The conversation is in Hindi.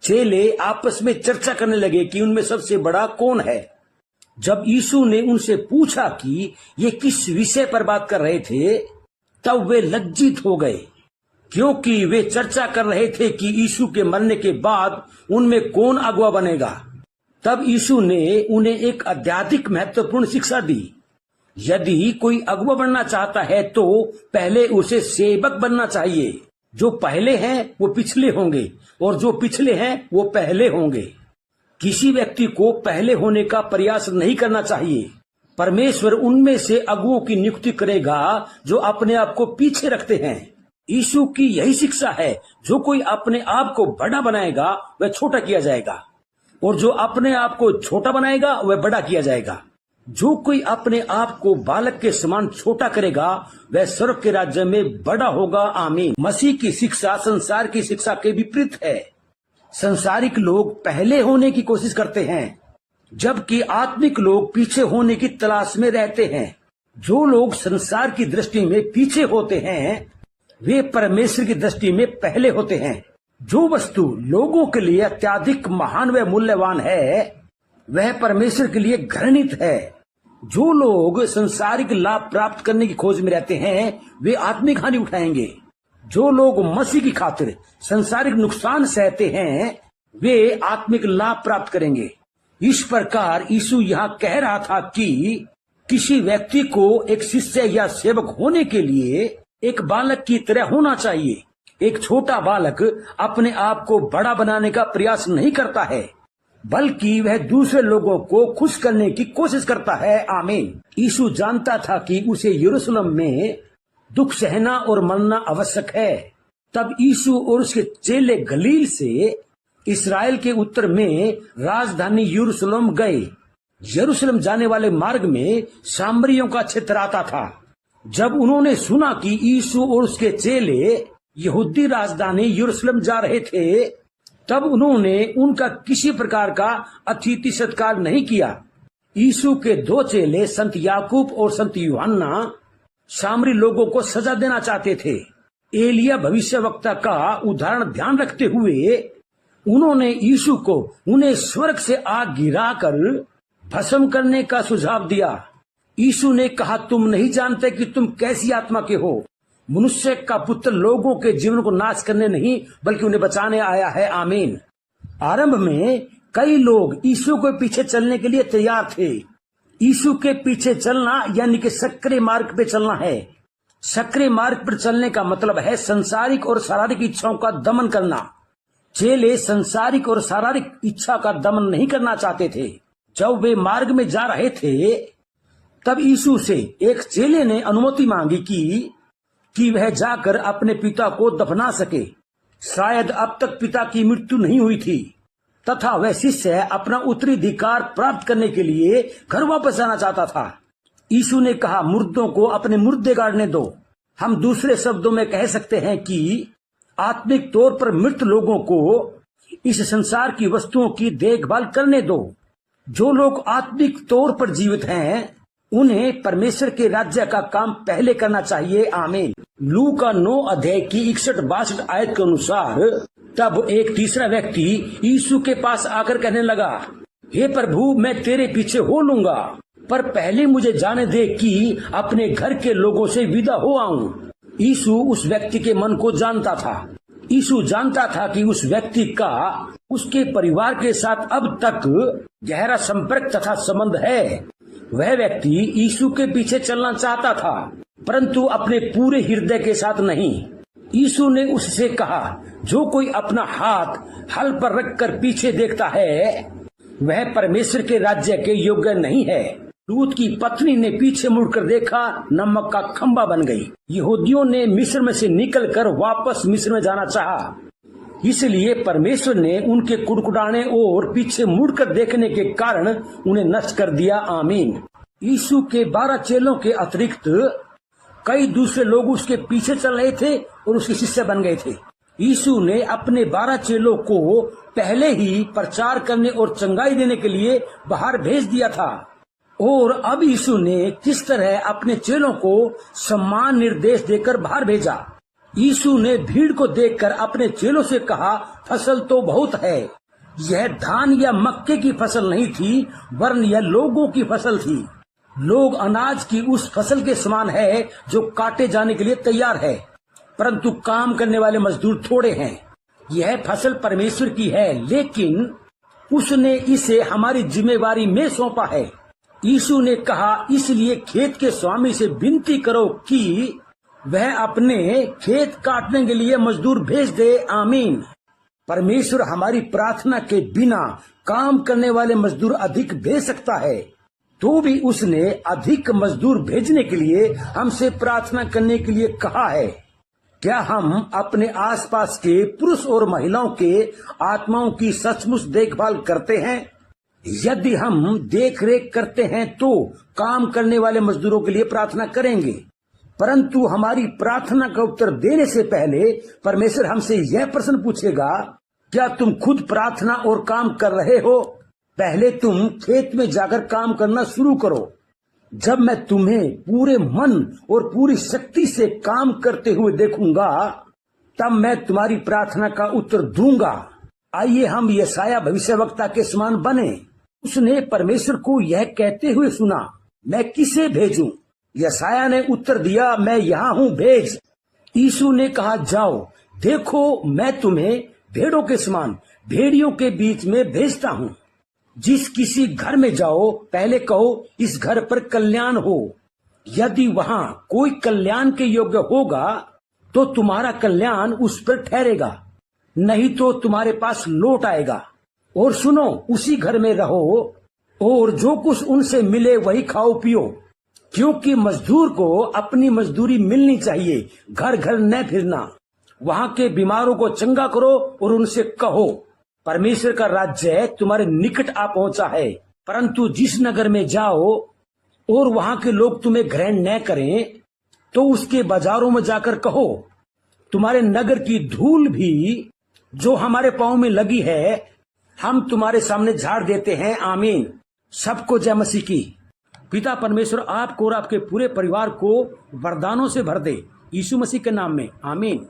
चेले आपस में चर्चा करने लगे कि उनमें सबसे बड़ा कौन है। जब यीशु ने उनसे पूछा कि ये किस विषय पर बात कर रहे थे, तब वे लज्जित हो गए, क्योंकि वे चर्चा कर रहे थे कि यीशु के मरने के बाद उनमें कौन अगुवा बनेगा। तब यीशु ने उन्हें एक अत्यधिक महत्वपूर्ण शिक्षा दी। यदि कोई अगुवा बनना चाहता है तो पहले उसे सेवक बनना चाहिए। जो पहले हैं वो पिछले होंगे और जो पिछले हैं वो पहले होंगे। किसी व्यक्ति को पहले होने का प्रयास नहीं करना चाहिए। परमेश्वर उनमें से अगुवों की नियुक्ति करेगा जो अपने आप को पीछे रखते हैं। यीशु की यही शिक्षा है, जो कोई अपने आप को बड़ा बनाएगा वह छोटा किया जाएगा, और जो अपने आप को छोटा बनाएगा वह बड़ा किया जाएगा। जो कोई अपने आप को बालक के समान छोटा करेगा वह स्वर्ग के राज्य में बड़ा होगा। आमीन। मसीह की शिक्षा संसार की शिक्षा के विपरीत है। संसारिक लोग पहले होने की कोशिश करते हैं, जबकि आत्मिक लोग पीछे होने की तलाश में रहते हैं। जो लोग संसार की दृष्टि में पीछे होते हैं वे परमेश्वर की दृष्टि में पहले होते हैं। जो वस्तु लोगों के लिए अत्यधिक महान व मूल्यवान है वह परमेश्वर के लिए घृणित है। जो लोग संसारिक लाभ प्राप्त करने की खोज में रहते हैं वे आत्मिक हानि उठाएंगे। जो लोग मसीह की खातिर संसारिक नुकसान सहते हैं वे आत्मिक लाभ प्राप्त करेंगे। इस प्रकार यीशु यहाँ कह रहा था कि किसी व्यक्ति को एक शिष्य या सेवक होने के लिए एक बालक की तरह होना चाहिए। एक छोटा बालक अपने आप को बड़ा बनाने का प्रयास नहीं करता है, बल्कि वह दूसरे लोगों को खुश करने की कोशिश करता है। आमीन। यीशु जानता था कि उसे यरूशलेम में दुख सहना और मरना आवश्यक है। तब यीशु और उसके चेले गलील से इस्राएल के उत्तर में राजधानी यरूशलेम गए। यरूशलेम जाने वाले मार्ग में सामरियों का क्षेत्र आता था। जब उन्होंने सुना कि यीशु और उसके चेले यहूदी राजधानी यरूशलेम जा रहे थे, तब उन्होंने उनका किसी प्रकार का अतिथि सत्कार नहीं किया। यीशु के दो चेले संत याकूब और संत यूहन्ना सामरी लोगों को सजा देना चाहते थे। एलिया भविष्यवक्ता का उदाहरण ध्यान रखते हुए उन्होंने यीशु को उन्हें स्वर्ग से आग गिराकर भस्म करने का सुझाव दिया। यीशु ने कहा, तुम नहीं जानते कि तुम कैसी आत्मा के हो। मनुष्य का पुत्र लोगों के जीवन को नाश करने नहीं बल्कि उन्हें बचाने आया है। आमीन। आरंभ में कई लोग यीशु के पीछे चलने के लिए तैयार थे। यीशु के पीछे चलना यानी कि सक्रिय मार्ग पे चलना है। सक्रिय मार्ग पर चलने का मतलब है संसारिक और शारीरिक इच्छाओं का दमन करना। चेले संसारिक और शारीरिक इच्छा का दमन नहीं करना चाहते थे। जब वे मार्ग में जा रहे थे तब यीशु से एक चेले ने अनुमति मांगी कि वह जाकर अपने पिता को दफना सके। शायद अब तक पिता की मृत्यु नहीं हुई थी तथा वह शिष्य अपना उत्तराधिकार प्राप्त करने के लिए घर वापस जाना चाहता था। यीशु ने कहा, मुर्दों को अपने मुर्दे गाड़ने दो। हम दूसरे शब्दों में कह सकते हैं कि आत्मिक तौर पर मृत लोगों को इस संसार की वस्तुओं की देखभाल करने दो। जो लोग आत्मिक तौर पर जीवित हैं उन्हें परमेश्वर के राज्य का काम पहले करना चाहिए। आमीन। लूका 9 अध्याय की 61-62 आयत के अनुसार तब एक तीसरा व्यक्ति यीशु के पास आकर कहने लगा, हे प्रभु, मैं तेरे पीछे हो लूंगा, पर पहले मुझे जाने दे कि अपने घर के लोगों से विदा हो आऊं। यीशु उस व्यक्ति के मन को जानता था। यीशु जानता था कि उस व्यक्ति का उसके परिवार के साथ अब तक गहरा संपर्क तथा संबंध है। वह व्यक्ति यीशु के पीछे चलना चाहता था, परंतु अपने पूरे हृदय के साथ नहीं। यीशु ने उससे कहा, जो कोई अपना हाथ हल पर रखकर पीछे देखता है वह परमेश्वर के राज्य के योग्य नहीं है। लूत की पत्नी ने पीछे मुड़कर देखा, नमक का खंबा बन गई। यहूदियों ने मिस्र में से निकलकर वापस मिस्र में जाना चाहा, इसलिए परमेश्वर ने उनके कुड़कुड़ाने और पीछे मुड़कर देखने के कारण उन्हें नष्ट कर दिया। आमीन। यीशु के 12 चेलों के अतिरिक्त कई दूसरे लोग उसके पीछे चल रहे थे और उसके शिष्य बन गए थे। यीशु ने अपने 12 चेलों को पहले ही प्रचार करने और चंगाई देने के लिए बाहर भेज दिया था, और अब यीशु ने किस तरह अपने चेलों को समान निर्देश देकर बाहर भेजा। यीशु ने भीड़ को देखकर अपने चेलों से कहा, फसल तो बहुत है। यह धान या मक्के की फसल नहीं थी, वरन यह लोगों की फसल थी। लोग अनाज की उस फसल के समान है जो काटे जाने के लिए तैयार है, परंतु काम करने वाले मजदूर थोड़े हैं। यह फसल परमेश्वर की है, लेकिन उसने इसे हमारी जिम्मेवारी में सौंपा है। यीशु ने कहा, इसलिए खेत के स्वामी से विनती करो कि वह अपने खेत काटने के लिए मजदूर भेज दे। आमीन। परमेश्वर हमारी प्रार्थना के बिना काम करने वाले मजदूर अधिक भेज सकता है, तो भी उसने अधिक मजदूर भेजने के लिए हमसे प्रार्थना करने के लिए कहा है। क्या हम अपने आसपास के पुरुष और महिलाओं के आत्माओं की सचमुच देखभाल करते हैं? यदि हम देख रेख करते हैं तो काम करने वाले मजदूरों के लिए प्रार्थना करेंगे, परंतु हमारी प्रार्थना का उत्तर देने से पहले परमेश्वर हमसे यह प्रश्न पूछेगा, क्या तुम खुद प्रार्थना और काम कर रहे हो? पहले तुम खेत में जाकर काम करना शुरू करो। जब मैं तुम्हें पूरे मन और पूरी शक्ति से काम करते हुए देखूंगा, तब मैं तुम्हारी प्रार्थना का उत्तर दूंगा। आइए हम यशाया भविष्यवक्ता के समान बने। उसने परमेश्वर को यह कहते हुए सुना, मैं किसे भेजूं? यशाया ने उत्तर दिया, मैं यहाँ हूँ, भेज। यीशु ने कहा, जाओ, देखो मैं तुम्हें भेड़ों के समान भेड़ियों के बीच में भेजता हूँ। जिस किसी घर में जाओ, पहले कहो, इस घर पर कल्याण हो। यदि वहाँ कोई कल्याण के योग्य होगा तो तुम्हारा कल्याण उस पर ठहरेगा, नहीं तो तुम्हारे पास लौट आएगा। और सुनो, उसी घर में रहो और जो कुछ उनसे मिले वही खाओ पियो, क्योंकि मजदूर को अपनी मजदूरी मिलनी चाहिए। घर घर न फिरना। वहाँ के बीमारों को चंगा करो और उनसे कहो, परमेश्वर का राज्य तुम्हारे निकट आ पहुंचा है। परंतु जिस नगर में जाओ और वहाँ के लोग तुम्हें ग्रहण न करें, तो उसके बाजारों में जाकर कहो, तुम्हारे नगर की धूल भी जो हमारे पांव में लगी है, हम तुम्हारे सामने झाड़ देते हैं। आमीन। सबको जय मसीह की। पिता परमेश्वर आपको और आपके पूरे परिवार को वरदानों से भर दे, यीशु मसीह के नाम में। आमीन।